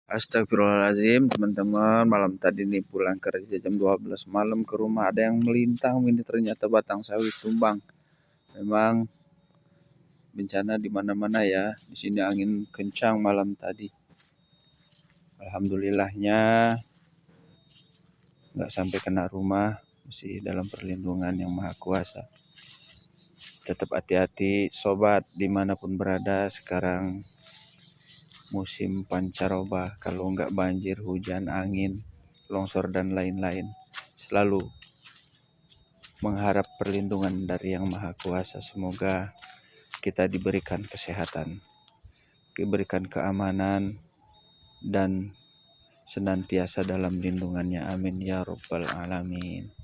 Astagfirullahaladzim, teman-teman. Malam tadi nih pulang kerja jam 12 malam ke rumah, ada yang melintang, ini ternyata batang sawit tumbang. Memang bencana di mana-mana ya. Di sini angin kencang malam tadi. Alhamdulillahnya nggak sampai kena rumah, masih dalam perlindungan yang Maha Kuasa. Tetap hati-hati sobat dimanapun berada. Sekarang musim pancaroba, kalau nggak banjir, hujan, angin, longsor dan lain-lain, selalu mengharap perlindungan dari Yang Maha Kuasa. Semoga kita diberikan kesehatan, diberikan keamanan, dan senantiasa dalam lindungannya. Amin ya Rabbal Alamin.